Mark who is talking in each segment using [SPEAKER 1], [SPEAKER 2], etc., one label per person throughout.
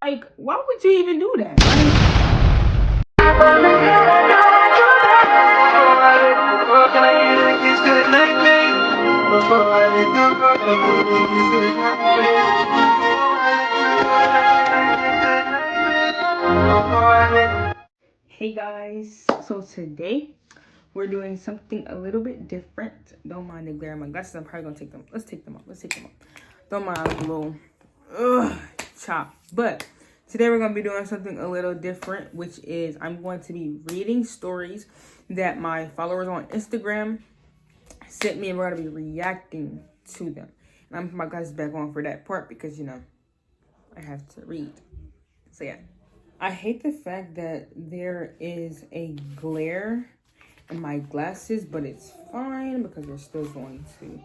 [SPEAKER 1] Like, why would you even do that? Hey guys, so today we're doing something a little bit different. Don't mind the glare on my glasses. I'm probably gonna take them. Let's take them off. Don't mind a little chop. But today we're gonna be doing something a little different, which is I'm going to be reading stories that my followers on Instagram sent me, and we're gonna be reacting to them. And I'm putting my glasses back on for that part because I have to read. So yeah. I hate the fact that there is a glare in my glasses, but it's fine because we're still going to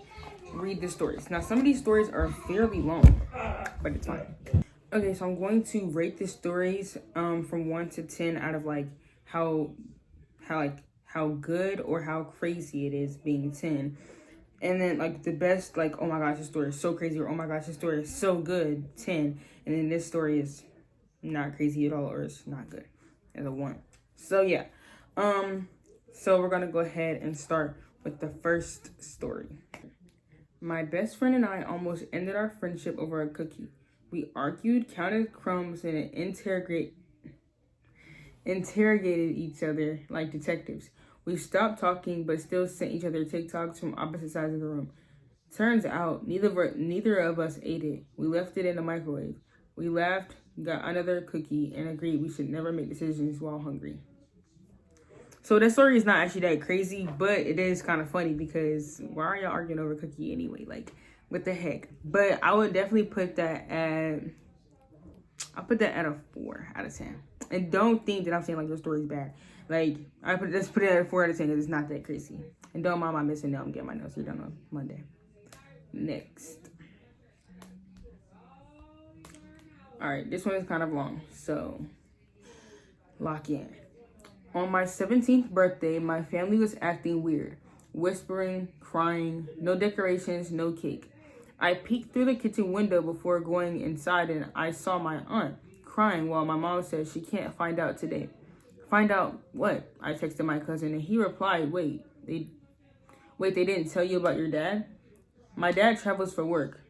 [SPEAKER 1] read the stories. Now, some of these stories are fairly long, but it's fine. Okay, so I'm going to rate the stories from 1 to 10 out of like how good or how crazy it is being 10. And then like the best, like, oh my gosh, this story is so crazy, or oh my gosh, this story is so good, 10. And then this story is not crazy at all, or it's not good as a 1. So yeah, so we're gonna go ahead and start with the first story. My best friend and I almost ended our friendship over a cookie. We argued, counted crumbs, and interrogated each other like detectives. We stopped talking but still sent each other TikToks from opposite sides of the room. Turns out neither of us ate it. We left it in the microwave. We laughed, got another cookie, and agreed we should never make decisions while hungry. So that story is not actually that crazy, but it is kind of funny because why are y'all arguing over a cookie anyway? Like, what the heck? But I would definitely put that at a 4 out of 10. And don't think that I'm saying like your story's bad. Like, let's put it at a 4 out of 10 because it's not that crazy. And don't mind my missing note. I'm getting my notes redone on Monday. Next. All right, this one is kind of long, so lock in. On my 17th birthday, my family was acting weird, whispering, crying, no decorations, no cake. I peeked through the kitchen window before going inside, and I saw my aunt crying while my mom said she can't find out today. Find out what? I texted my cousin, and he replied, wait, they didn't tell you about your dad? My dad travels for work.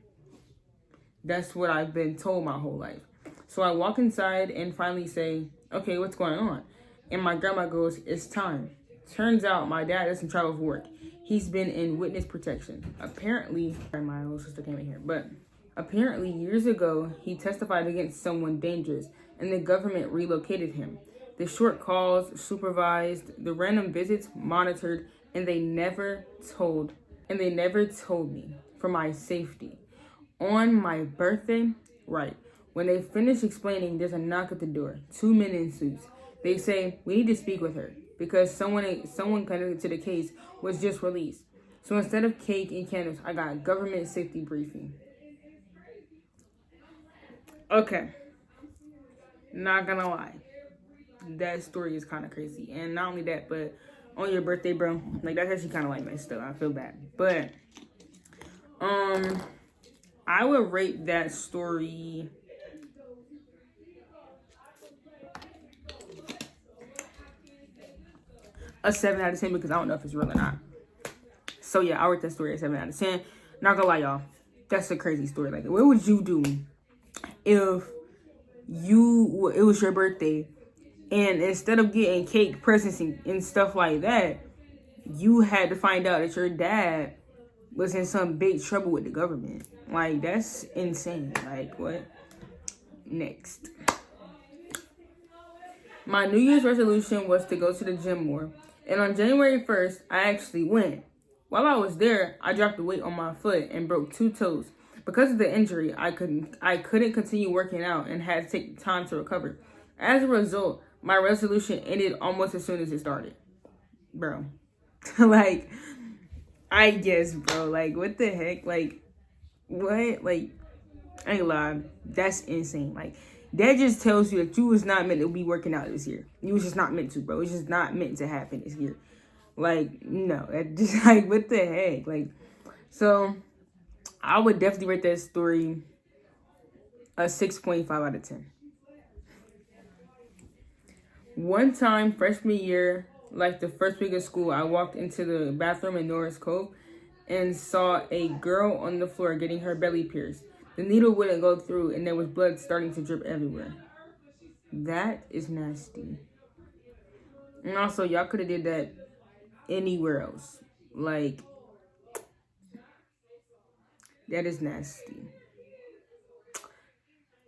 [SPEAKER 1] That's what I've been told my whole life. So I walk inside and finally say, okay, what's going on? And my grandma goes, it's time. Turns out my dad doesn't travel for work. He's been in witness protection. Apparently, my little sister came in here, but apparently years ago, he testified against someone dangerous and the government relocated him. The short calls supervised, the random visits monitored, and they never told me for my safety. On my birthday, right, when they finish explaining, there's a knock at the door. 2 men in suits. They say, we need to speak with her because someone connected to the case was just released. So instead of cake and candles, I got a government safety briefing. Okay. Not gonna lie. That story is kind of crazy. And not only that, but on your birthday, bro, like that's actually kind of like messed up. I feel bad. But, I would rate that story a 7 out of 10 because I don't know if it's real or not. So yeah, I'll rate that story a 7 out of 10. Not gonna lie, y'all. That's a crazy story. Like, what would you do if it was your birthday and instead of getting cake, presents, and stuff like that, you had to find out that your dad was in some big trouble with the government? Like, that's insane. Like, what? Next. My New Year's resolution was to go to the gym more. And on January 1st, I actually went. While I was there, I dropped the weight on my foot and broke 2 toes. Because of the injury, I couldn't continue working out and had to take time to recover. As a result, my resolution ended almost as soon as it started. Bro. Like, I guess, bro. Like, what the heck? Like, what? Like, I ain't lying. That's insane. Like, that just tells you that you was not meant to be working out this year. You was just not meant to, bro. It's just not meant to happen this year. Like, no. That just, like, what the heck? Like, so, I would definitely rate that story a 6.5 out of 10. One time, freshman year, like the first week of school, I walked into the bathroom in Norris Cove and saw a girl on the floor getting her belly pierced. The needle wouldn't go through and there was blood starting to drip everywhere. That is nasty. And also, y'all could have did that anywhere else. Like, that is nasty.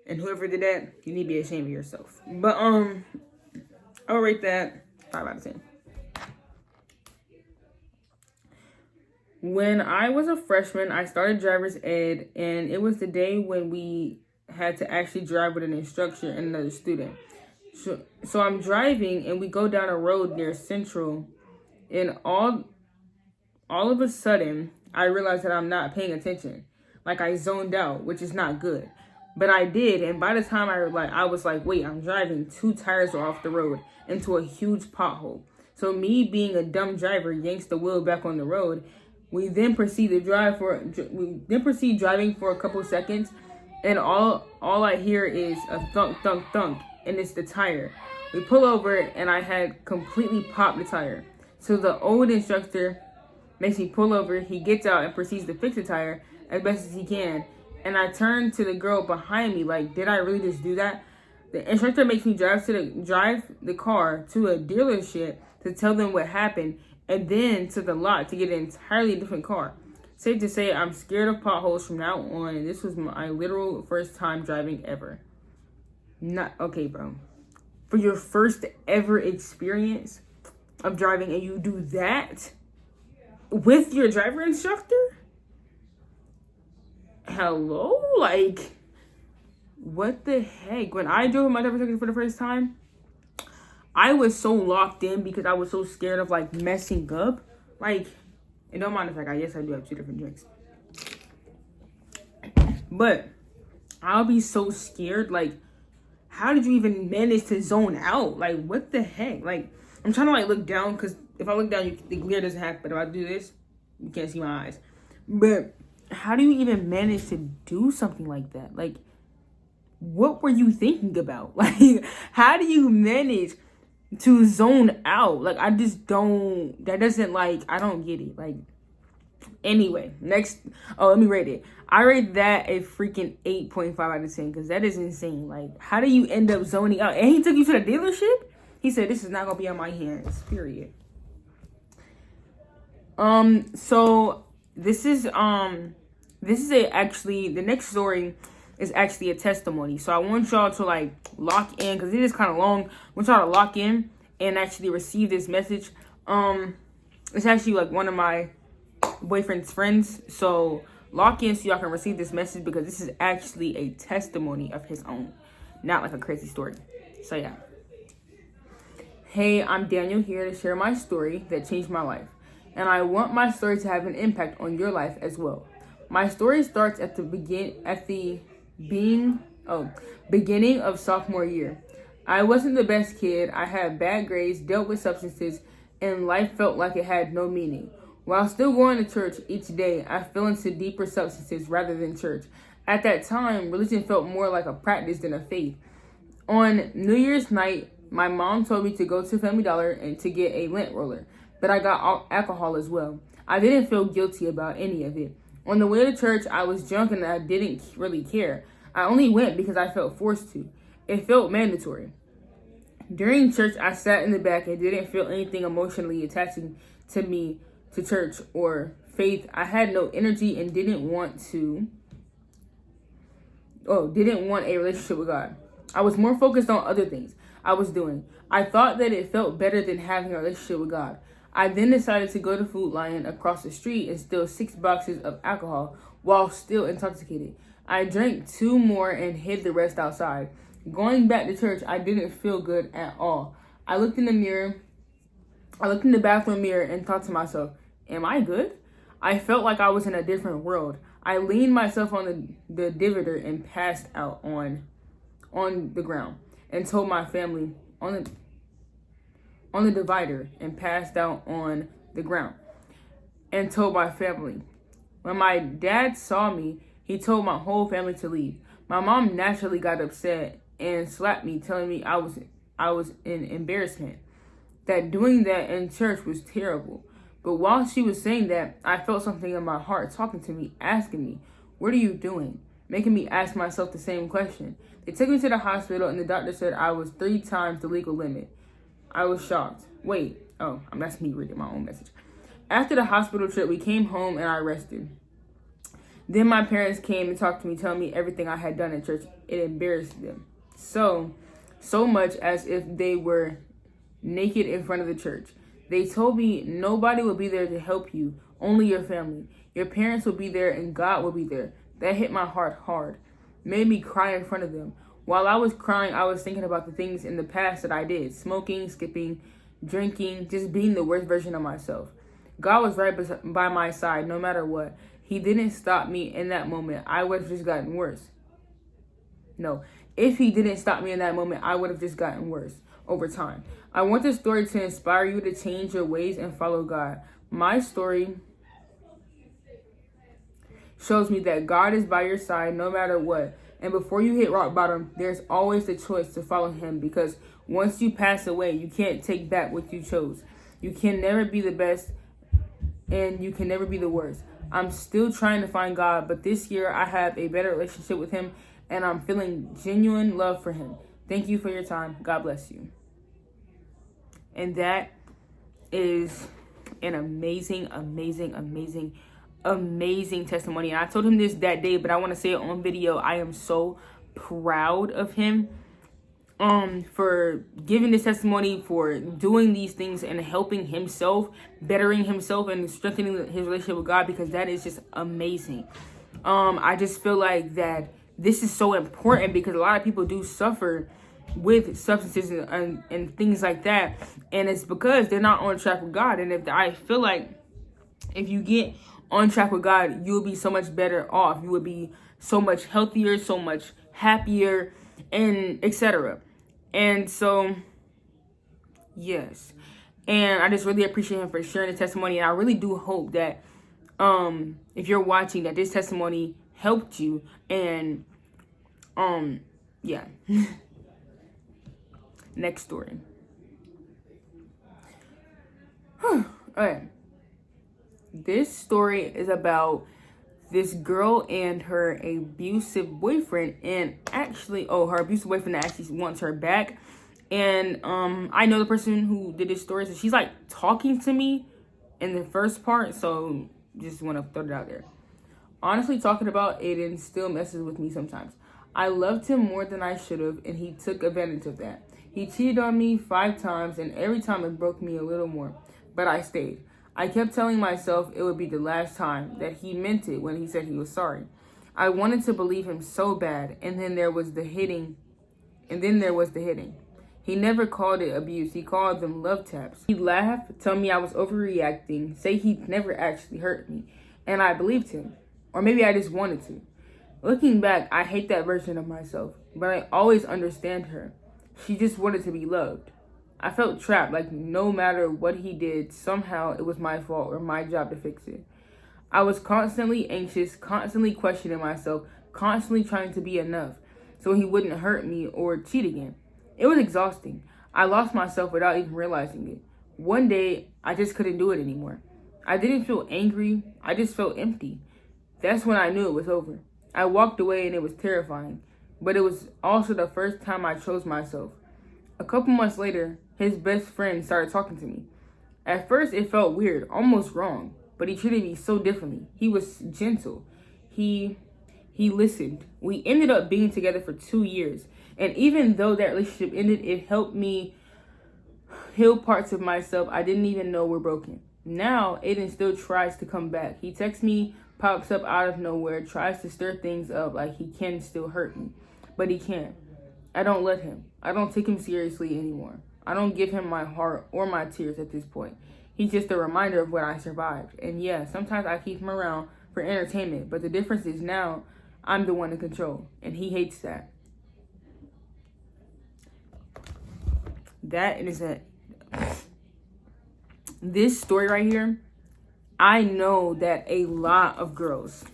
[SPEAKER 1] And whoever did that, you need to be ashamed of yourself. But, I'll rate that 5 out of 10. When I was a freshman, I started driver's ed, and it was the day when we had to actually drive with an instructor and another student. So I'm driving, and we go down a road near Central, and all of a sudden, I realized that I'm not paying attention. Like, I zoned out, which is not good. But I did, and by the time I was like, wait, I'm driving, 2 tires are off the road into a huge pothole. So me being a dumb driver yanks the wheel back on the road. We then proceed driving for a couple seconds, and all I hear is a thunk, thunk, thunk, and it's the tire. We pull over, and I had completely popped the tire. So the old instructor makes me pull over. He gets out and proceeds to fix the tire as best as he can. And I turn to the girl behind me, like, did I really just do that? The instructor makes me drive the car to a dealership to tell them what happened, and then to the lot to get an entirely different car. Safe to say, I'm scared of potholes from now on, and this was my literal first time driving ever. Not okay, bro. For your first ever experience of driving, and you do that with your driver instructor? Hello? Like, what the heck? When I drove my driver instructor for the first time, I was so locked in because I was so scared of, like, messing up. Like, and don't mind the fact, I guess I do have 2 different drinks. But I'll be so scared. Like, how did you even manage to zone out? Like, what the heck? Like, I'm trying to, like, look down, because if I look down, the glare doesn't happen. But if I do this, you can't see my eyes. But how do you even manage to do something like that? Like, what were you thinking about? Like, how do you manage to zone out? Like, I just don't, that doesn't, like, I don't get it. Like, anyway, next, let me rate it. I rate that a freaking 8.5 out of 10, because that is insane. Like, how do you end up zoning out? And he took you to the dealership? He said, this is not gonna be on my hands, period. So this is actually, the next story is actually a testimony. So I want y'all to, like, lock in, because it is kind of long. I want y'all to lock in and actually receive this message. It's actually, like, one of my boyfriend's friends. So lock in so y'all can receive this message, because this is actually a testimony of his own, not like a crazy story. So yeah. Hey, I'm Daniel here to share my story that changed my life. And I want my story to have an impact on your life as well. My story starts at the beginning of sophomore year. I wasn't the best kid. I had bad grades, dealt with substances, and life felt like it had no meaning. While still going to church each day, I fell into deeper substances rather than church. At that time, religion felt more like a practice than a faith. On New Year's night, my mom told me to go to Family Dollar and to get a lint roller, but I got alcohol as well. I didn't feel guilty about any of it. On the way to church, I was drunk and I didn't really care. I only went because I felt forced to. It felt mandatory. During church, I sat in the back and didn't feel anything emotionally attaching to me to church or faith. I had no energy and didn't want a relationship with God. I was more focused on other things I was doing. I thought that it felt better than having a relationship with God. I then decided to go to Food Lion across the street and steal 6 boxes of alcohol while still intoxicated. I drank 2 more and hid the rest outside. Going back to church, I didn't feel good at all. I looked in the bathroom mirror and thought to myself, am I good? I felt like I was in a different world. I leaned myself on the divider and passed out on the ground and told my family on the divider and passed out on the ground and told my family. When my dad saw me, he told my whole family to leave. My mom naturally got upset and slapped me, telling me I was I was in embarrassment. That doing that in church was terrible. But while she was saying that, I felt something in my heart talking to me, asking me, "What are you doing?" Making me ask myself the same question. They took me to the hospital and the doctor said I was 3 times the legal limit. I was shocked. Wait, that's me reading my own message. After the hospital trip, we came home and I rested. Then my parents came and talked to me, telling me everything I had done in church. It embarrassed them. So much as if they were naked in front of the church. They told me nobody will be there to help you, only your family. Your parents will be there and God will be there. That hit my heart hard. Made me cry in front of them. While I was crying, I was thinking about the things in the past that I did. Smoking, skipping, drinking, just being the worst version of myself. God was right by my side no matter what. He didn't stop me in that moment. I would have just gotten worse. No, if he didn't stop me in that moment, I would have just gotten worse over time. I want this story to inspire you to change your ways and follow God. My story shows me that God is by your side no matter what. And before you hit rock bottom, there's always the choice to follow him, because once you pass away, you can't take back what you chose. You can never be the best and you can never be the worst. I'm still trying to find God, but this year I have a better relationship with him and I'm feeling genuine love for him. Thank you for your time. God bless you. And that is an amazing testimony. And I told him this that day, but I want to say it on video. I am so proud of him for giving this testimony, for doing these things and helping himself, bettering himself and strengthening his relationship with God, because that is just amazing. I just feel like that this is so important because a lot of people do suffer with substances and things like that, and it's because they're not on track with God. And I feel like if you get on track with God, you'll be so much better off. You will be so much healthier, so much happier, and etc. And so, yes. And I just really appreciate him for sharing the testimony. And I really do hope that if you're watching, that this testimony helped you. And yeah. Next story. Alright. This story is about this girl and her abusive boyfriend, and actually, her abusive boyfriend actually wants her back. And I know the person who did this story, so she's like talking to me in the first part, so just want to throw it out there. Honestly, talking about Aiden still messes with me sometimes. I loved him more than I should have, and he took advantage of that. He cheated on me 5 times, and every time it broke me a little more, but I stayed. I kept telling myself it would be the last time, that he meant it when he said he was sorry. I wanted to believe him so bad, and then there was the hitting. He never called it abuse. He called them love taps. He'd laugh, tell me I was overreacting, say he'd never actually hurt me, and I believed him. Or maybe I just wanted to. Looking back, I hate that version of myself, but I always understand her. She just wanted to be loved. I felt trapped, like no matter what he did, somehow it was my fault or my job to fix it. I was constantly anxious, constantly questioning myself, constantly trying to be enough so he wouldn't hurt me or cheat again. It was exhausting. I lost myself without even realizing it. One day, I just couldn't do it anymore. I didn't feel angry, I just felt empty. That's when I knew it was over. I walked away and it was terrifying, but it was also the first time I chose myself. A couple months later, his best friend started talking to me. At first, it felt weird, almost wrong, but he treated me so differently. He was gentle. He listened. We ended up being together for 2 years, and even though that relationship ended, it helped me heal parts of myself I didn't even know were broken. Now, Aiden still tries to come back. He texts me, pops up out of nowhere, tries to stir things up like he can still hurt me, but he can't. I don't let him. I don't take him seriously anymore. I don't give him my heart or my tears at this point. He's just a reminder of what I survived. And yeah, sometimes I keep him around for entertainment, but the difference is now I'm the one in control, and he hates that. That is it. This story right here, I know that a lot of girls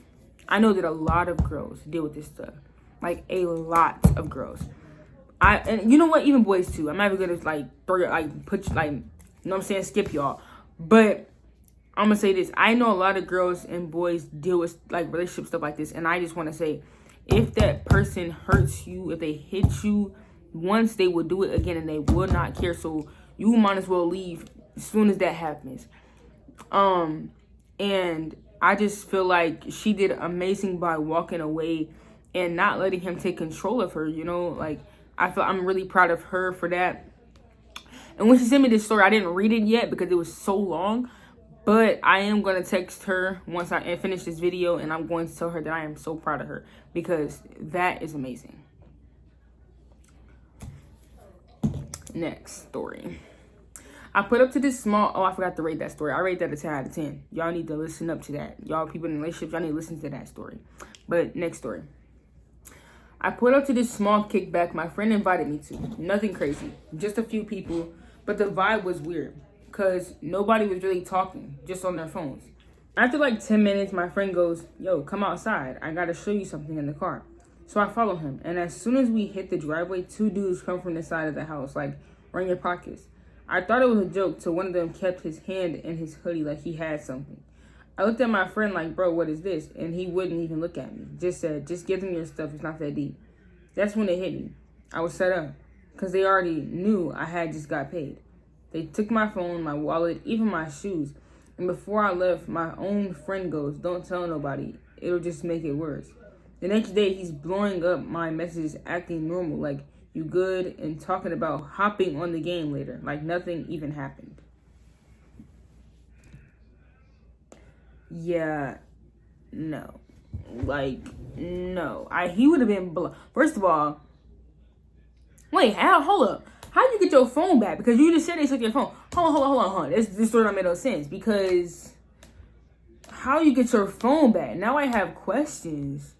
[SPEAKER 1] deal with this stuff. Like a lot of girls. And you know what, even boys too. I'm not even gonna like put like, you know what I'm saying, skip y'all. But I'm gonna say this. I know a lot of girls and boys deal with like relationship stuff like this, and I just want to say, if that person hurts you, if they hit you once, they will do it again, and they will not care. So you might as well leave as soon as that happens. And I just feel like she did amazing by walking away and not letting him take control of her. You know, like I'm really proud of her for that. And when she sent me this story, I didn't read it yet because it was so long. But I am going to text her once I finish this video, and I'm going to tell her that I am so proud of her because that is amazing. Next story. I put up to this small... Oh, I forgot to rate that story. I rate that a 10 out of 10. Y'all need to listen up to that. Y'all people in relationships, y'all need to listen to that story. But next story. I put up to this small kickback my friend invited me to. Nothing crazy. Just a few people. But the vibe was weird. Because nobody was really talking, just on their phones. After like 10 minutes, my friend goes, yo, come outside. I got to show you something in the car. So I follow him. And as soon as we hit the driveway, 2 dudes come from the side of the house, like, run your pockets. I thought it was a joke till one of them kept his hand in his hoodie like he had something. I looked at my friend like, bro, what is this? And he wouldn't even look at me. Just said, just give them your stuff. It's not that deep. That's when it hit me. I was set up. Because they already knew I had just got paid. They took my phone, my wallet, even my shoes. And before I left, my own friend goes, don't tell nobody. It'll just make it worse. The next day, he's blowing up my messages, acting normal, like, you good, and talking about hopping on the game later, like nothing even happened. Yeah, no. Like, no. He would have been, first of all, wait, hold up. How do you get your phone back? Because you just said they took your phone. Hold on. This story don't make no sense. Because how you get your phone back? Now I have questions.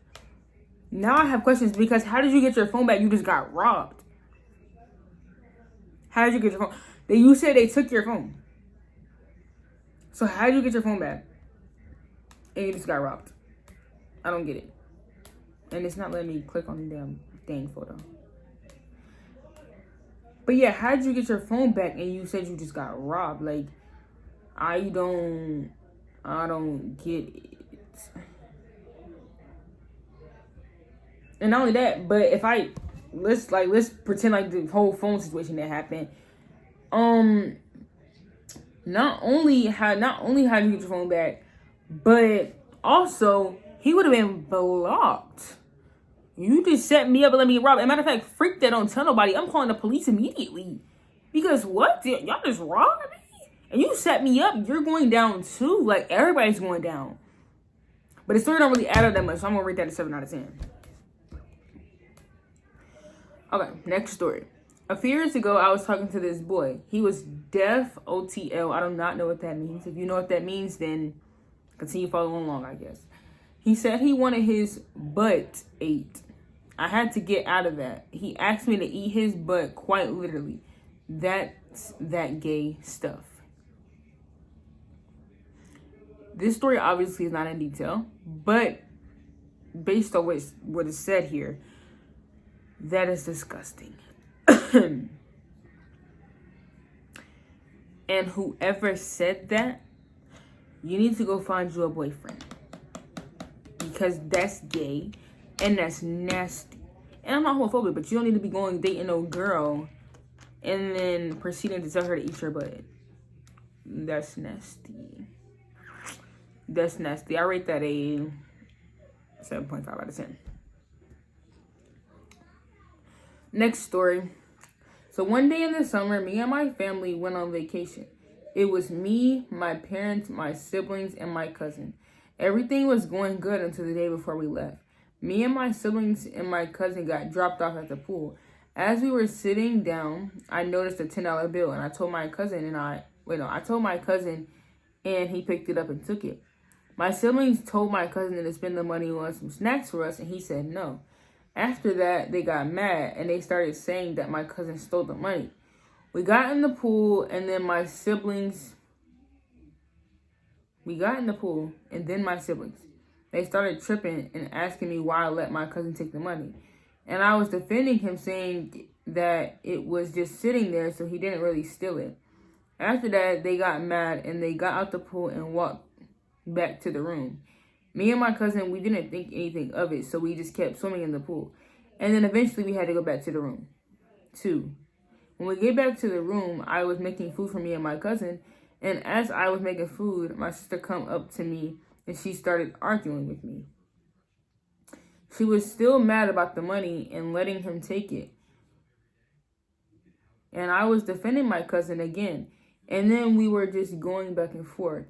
[SPEAKER 1] Because how did you get your phone back? You just got robbed. How did you get your phone? You said they took your phone. So how did you get your phone back? And you just got robbed. I don't get it. And it's not letting me click on the damn thing photo. But yeah, how did you get your phone back and you said you just got robbed? Like, I don't get it. And not only that, but if let's pretend like the whole phone situation that happened. Not only how you get your phone back, but also he would have been blocked. You just set me up and let me rob. As a matter of fact, freak that, don't tell nobody. I'm calling the police immediately. Because what? Y'all just robbed me? And you set me up. You're going down too. Like, everybody's going down. But the story don't really add up that much, so I'm going to rate that a 7 out of 10. Okay, next story. A few years ago, I was talking to this boy. He was deaf, OTL. I do not know what that means. If you know what that means, then continue following along, I guess. He said he wanted his butt ate. I had to get out of that. He asked me to eat his butt, quite literally. That's that gay stuff. This story obviously is not in detail, but based on what is said here, that is disgusting. And whoever said that, you need to go find you a boyfriend. Because that's gay and that's nasty. And I'm not homophobic, but you don't need to be going dating no girl and then proceeding to tell her to eat your butt. That's nasty. That's nasty. I rate that a 7.5 out of 10. Next story. So one day in the summer, me and my family went on vacation. It was me, my parents, my siblings, and my cousin. Everything was going good until the day before we left. Me and my siblings and my cousin got dropped off at the pool. As we were sitting down, I noticed a $10 bill, and I told my cousin and he picked it up and took it. My siblings told my cousin to spend the money on some snacks for us, and he said no. After that, they got mad, and they started saying that my cousin stole the money. We got in the pool, and then my siblings... They started tripping and asking me why I let my cousin take the money. And I was defending him, saying that it was just sitting there, so he didn't really steal it. After that, they got mad and they got out the pool and walked back to the room. Me and my cousin, we didn't think anything of it, so we just kept swimming in the pool. And then eventually we had to go back to the room. 2. When we get back to the room, I was making food for me and my cousin, and as I was making food, my sister come up to me and she started arguing with me. She was still mad about the money and letting him take it. And I was defending my cousin again. And then we were just going back and forth.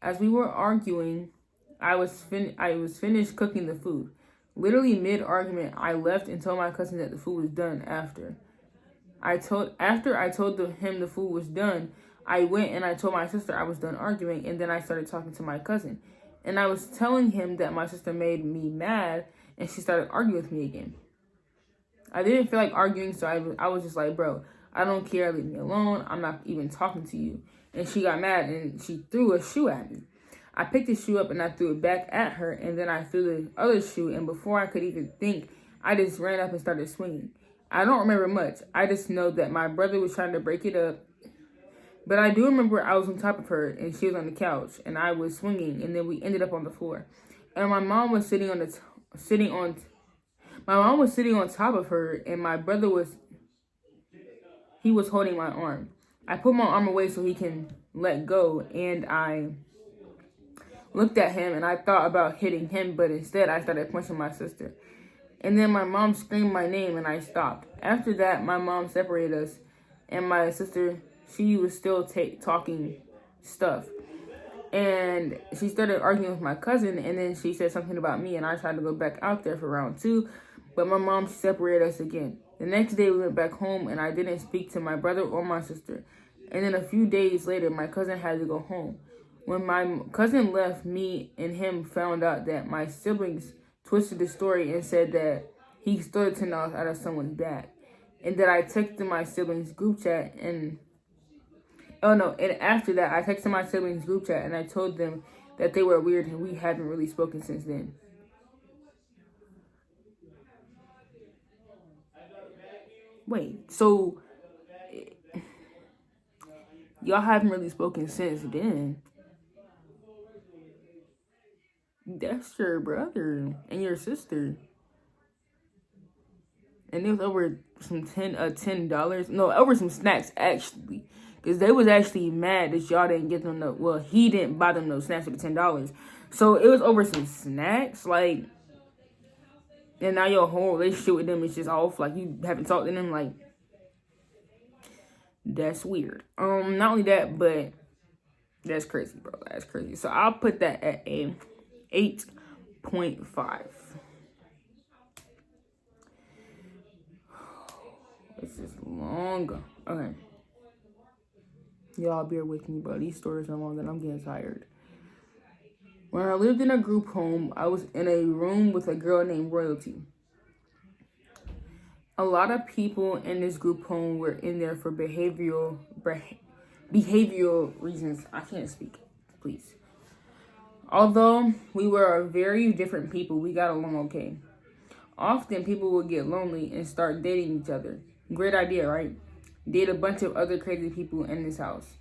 [SPEAKER 1] As we were arguing, I was finished cooking the food. Literally mid-argument, I left and told my cousin that the food was done after. After I told him the food was done, I went and I told my sister I was done arguing, and then I started talking to my cousin. And I was telling him that my sister made me mad, and she started arguing with me again. I didn't feel like arguing, so I was just like, bro, I don't care, leave me alone, I'm not even talking to you. And she got mad, and she threw a shoe at me. I picked the shoe up, and I threw it back at her, and then I threw the other shoe, and before I could even think, I just ran up and started swinging. I don't remember much. I just know that my brother was trying to break it up. But I do remember I was on top of her, and she was on the couch, and I was swinging, and then we ended up on the floor. And my mom was sitting on top of her, and my brother was holding my arm. I put my arm away so he can let go, and I looked at him, and I thought about hitting him, but instead I started punching my sister. And then my mom screamed my name, and I stopped. After that, my mom separated us, and my sister, she was still talking stuff. And she started arguing with my cousin, and then she said something about me, and I tried to go back out there for round 2, but my mom separated us again. The next day, we went back home, and I didn't speak to my brother or my sister. And then a few days later, my cousin had to go home. When my cousin left, me and him found out that my siblings twisted the story and said that he stole $10 out of someone's bag. And that I texted my siblings group chat and after that, I texted my siblings group chat and I told them that they were weird and we haven't really spoken since then. Wait, so y'all haven't really spoken since then? That's your brother and your sister. And it was over some $10. No, over some snacks actually. Because they was actually mad that y'all didn't get them he didn't buy them no snacks for the $10. So it was over some snacks, like, and now your whole relationship with them is just off, like you haven't talked to them, like, that's weird. Not only that, but that's crazy, bro. That's crazy. So I'll put that at a 8.5. This is long. Okay. Y'all bear with me, bro. These stories are long and I'm getting tired. When I lived in a group home, I was in a room with a girl named Royalty. A lot of people in this group home were in there for behavioral reasons. I can't speak, please. Although we were very different people, we got along okay. Often people would get lonely and start dating each other. Great idea, right? Date a bunch of other crazy people in this house.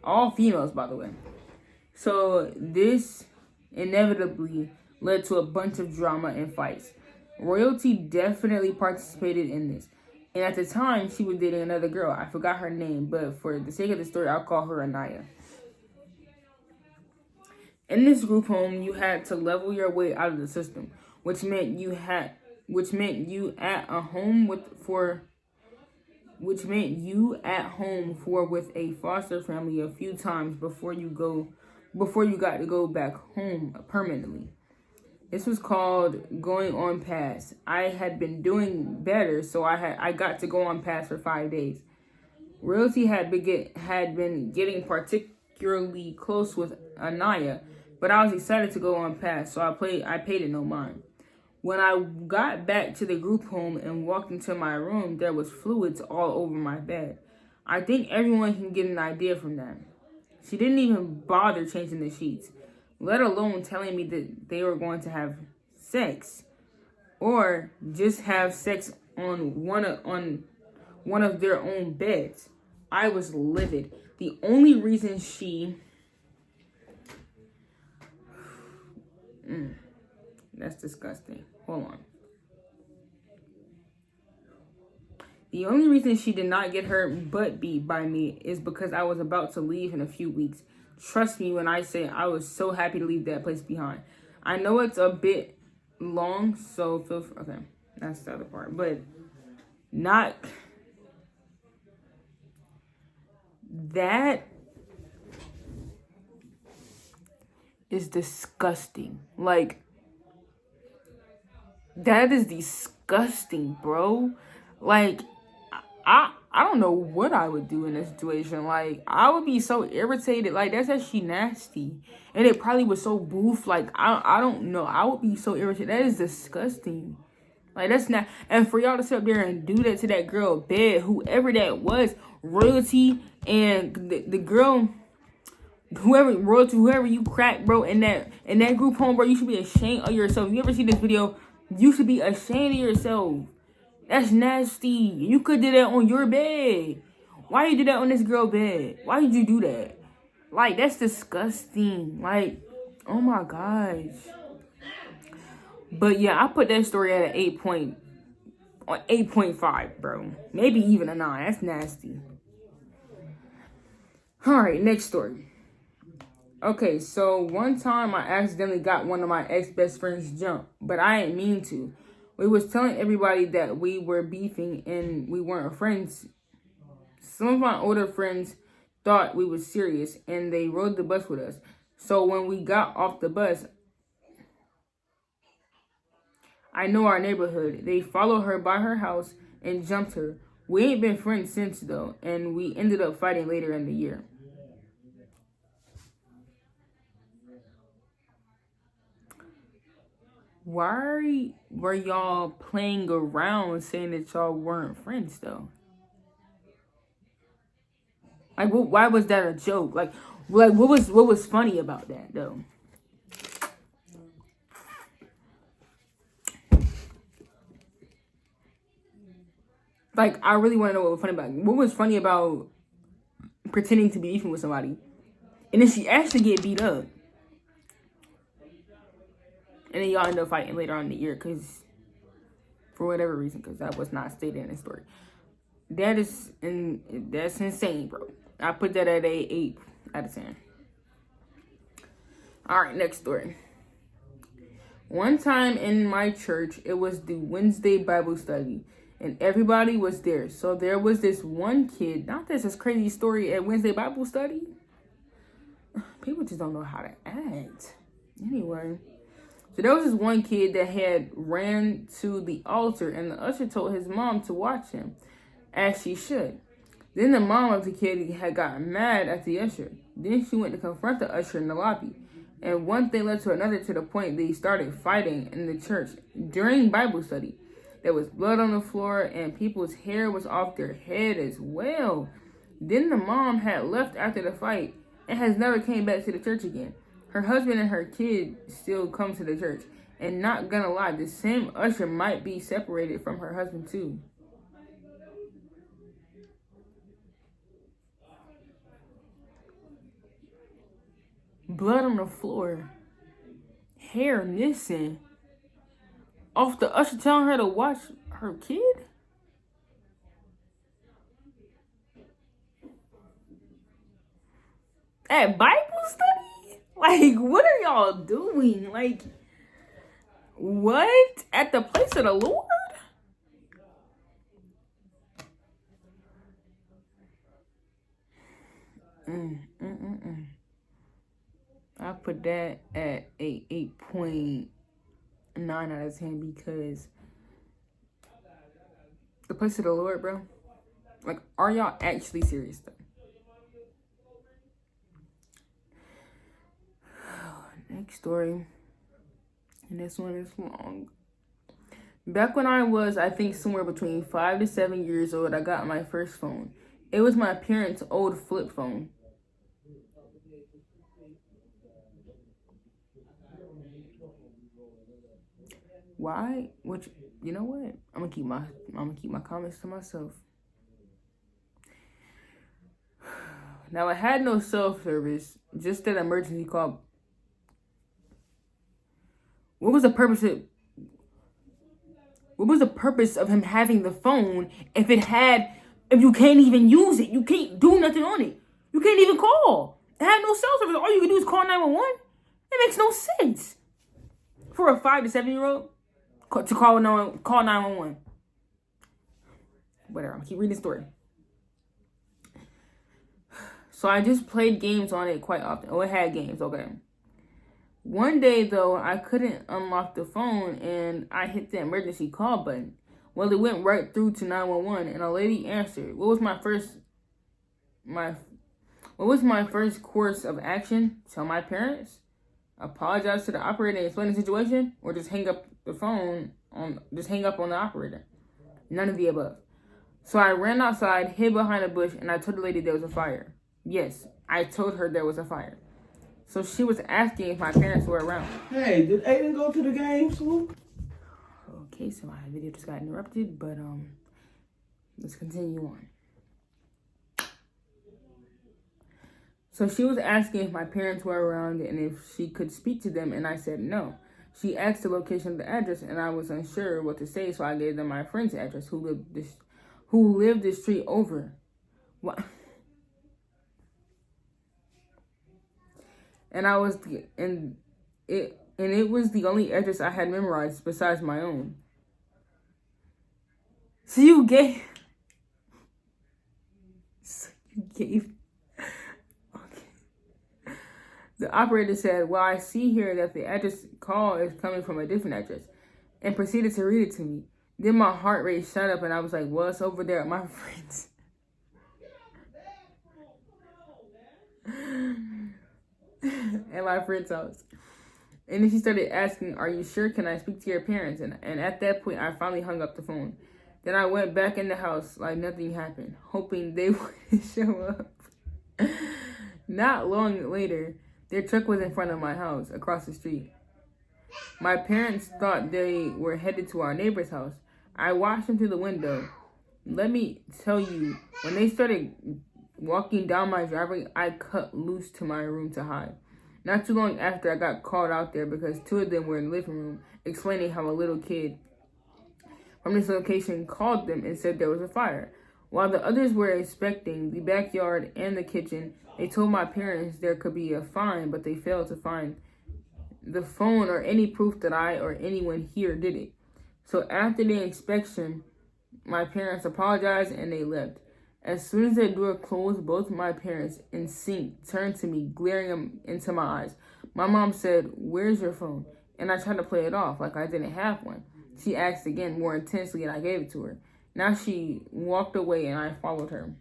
[SPEAKER 1] All females, by the way. So this inevitably led to a bunch of drama and fights. Royalty definitely participated in this. And at the time, she was dating another girl. I forgot her name, but for the sake of the story, I'll call her Anaya. In this group home, you had to level your way out of the system, which meant you at home with a foster family a few times before you got to go back home permanently. This was called going on pass. I had been doing better, so I got to go on pass for 5 days. Royalty had been getting particularly close with Anaya, but I was excited to go on pass, so I paid it no mind. When I got back to the group home and walked into my room, there was fluids all over my bed. I think everyone can get an idea from that. She didn't even bother changing the sheets, let alone telling me that they were going to have sex or just have sex on one of their own beds. I was livid. The only reason she... that's disgusting. Hold on. The only reason she did not get her butt beat by me is because I was about to leave in a few weeks. Trust me when I say I was so happy to leave that place behind. I know it's a bit long, so feel free. Okay, that's the other part. But not... that is disgusting. Like, that is disgusting, bro. Like, I don't know what I would do in this situation. Like, I would be so irritated. Like, that's actually nasty. And it probably was so boof. Like, I don't know. I would be so irritated. That is disgusting. Like, that's not... and for y'all to sit up there and do that to that girl bed, whoever that was, royalty, and the girl, whoever you crack, bro, in that group home, bro, you should be ashamed of yourself. You ever see this video? You should be ashamed of yourself. That's nasty. You could do that on your bed. Why you do that on this girl bed? Why did you do that? Like, that's disgusting. Like, oh my gosh. But yeah, I put that story at an 8.5, bro. Maybe even a 9. That's nasty. Alright, next story. Okay, so one time I accidentally got one of my ex-best friends jumped, but I didn't mean to. We was telling everybody that we were beefing and we weren't friends. Some of my older friends thought we was serious and they rode the bus with us. So when we got off the bus, I know our neighborhood. They followed her by her house and jumped her. We ain't been friends since though, and we ended up fighting later in the year. Why were y'all playing around saying that y'all weren't friends though? Like, why was that a joke? Like what was funny about that though? Like, I really want to know what was funny about it. What was funny about pretending to be beefing with somebody, and then she actually get beat up, and then y'all end up fighting later on in the year because, for whatever reason, because that was not stated in the story. That's insane, bro. I put that at a 8 out of 10. All right, next story. One time in my church, it was the Wednesday Bible study, and everybody was there. So there was this one kid. Not this crazy story at Wednesday Bible study. People just don't know how to act. Anyway, so there was this one kid that had ran to the altar, and the usher told his mom to watch him, as she should. Then the mom of the kid had gotten mad at the usher. Then she went to confront the usher in the lobby. And one thing led to another to the point they started fighting in the church during Bible study. There was blood on the floor and people's hair was off their head as well. Then the mom had left after the fight and has never came back to the church again. Her husband and her kid still come to the church. And not gonna lie, the same usher might be separated from her husband too. Blood on the floor. Hair missing. Off the usher telling her to watch her kid? At Bible study? Like, what are y'all doing? Like, what? At the place of the Lord? I put that at a 8.9 out of 10 because the place of the Lord, bro. Like, are y'all actually serious though? Next story. And this one is long. Back when I was, I think, somewhere between 5 to 7 years old, I got my first phone. It was my parents' old flip phone. Why? Which, you know what? I'm gonna keep my comments to myself. Now, it had no cell service, just an emergency call. What was the purpose of him having the phone if you can't even use it? You can't do nothing on it. You can't even call. It had no cell service. All you can do is call 911. It makes no sense for a 5 to 7-year-old to call 911. Whatever. I'm gonna keep reading the story. So I just played games on it quite often. Oh, it had games. Okay. One day, though, I couldn't unlock the phone, and I hit the emergency call button. Well, it went right through to 911, and a lady answered. What was my first course of action? Tell my parents? Apologize to the operator and explain the situation? Or just hang up on the operator? None of the above. So I ran outside, hid behind a bush, and I told the lady there was a fire. Yes, I told her there was a fire. So she was asking if my parents were around.
[SPEAKER 2] Hey, did Aiden go to the game, Swoop?
[SPEAKER 1] Okay, so my video just got interrupted, but let's continue on. So she was asking if my parents were around and if she could speak to them, and I said no. She asked the location of the address, and I was unsure what to say, so I gave them my friend's address, who lived the street over. What? And it was the only address I had memorized besides my own. So you gave. Okay. The operator said, "Well, I see here that the address call is coming from a different address," and proceeded to read it to me. Then my heart rate shot up, and I was like, "Well, it's over there at my friend's." At my friend's house. And then she started asking, "Are you sure? Can I speak to your parents?" And at that point, I finally hung up the phone. Then I went back in the house like nothing happened, hoping they wouldn't show up. Not long later, their truck was in front of my house across the street. My parents thought they were headed to our neighbor's house. I watched them through the window. Let me tell you, when they started walking down my driveway, I cut loose to my room to hide. Not too long after, I got called out there because 2 of them were in the living room, explaining how a little kid from this location called them and said there was a fire. While the others were inspecting the backyard and the kitchen, they told my parents there could be a fine, but they failed to find the phone or any proof that I or anyone here did it. So after the inspection, my parents apologized and they left. As soon as the door closed, both my parents, in sync, turned to me, glaring them into my eyes. My mom said, "Where's your phone?" And I tried to play it off like I didn't have one. She asked again more intensely, and I gave it to her. Now she walked away, and I followed her.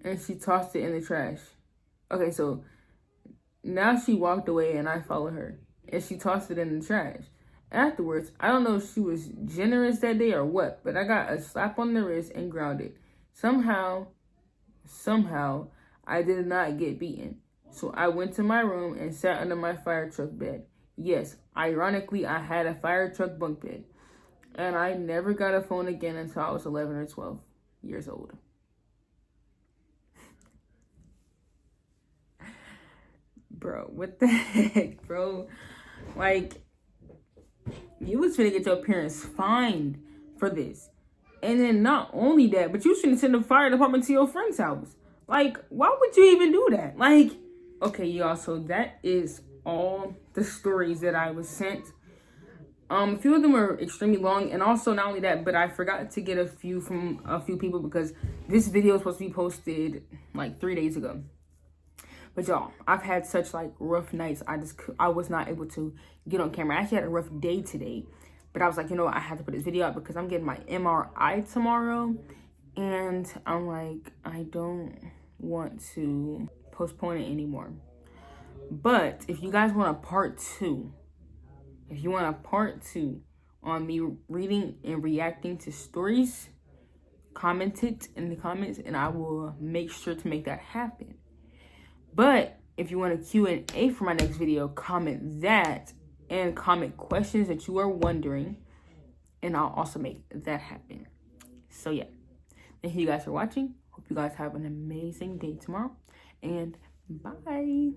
[SPEAKER 1] And she tossed it in the trash. Okay, so now she walked away, and I followed her. And she tossed it in the trash. Afterwards, I don't know if she was generous that day or what, but I got a slap on the wrist and grounded. Somehow, I did not get beaten. So I went to my room and sat under my fire truck bed. Yes, ironically, I had a fire truck bunk bed. And I never got a phone again until I was 11 or 12 years old. Bro, what the heck, bro? Like, you was finna get your parents fined for this. And then not only that, but you shouldn't send the fire department to your friend's house. Like, why would you even do that? Like, okay, y'all, so that is all the stories that I was sent. A few of them are extremely long, and also not only that, but I forgot to get a few from a few people because this video was supposed to be posted like 3 days ago. But y'all, I've had such like rough nights. I was not able to get on camera. I actually had a rough day today, but I was like, you know what? I have to put this video out because I'm getting my MRI tomorrow, and I'm like, I don't want to postpone it anymore. But if you guys want a part 2, on me reading and reacting to stories, comment it in the comments, and I will make sure to make that happen. But if you want a Q&A for my next video, comment that and comment questions that you are wondering, and I'll also make that happen. So yeah, thank you guys for watching. Hope you guys have an amazing day tomorrow, and bye.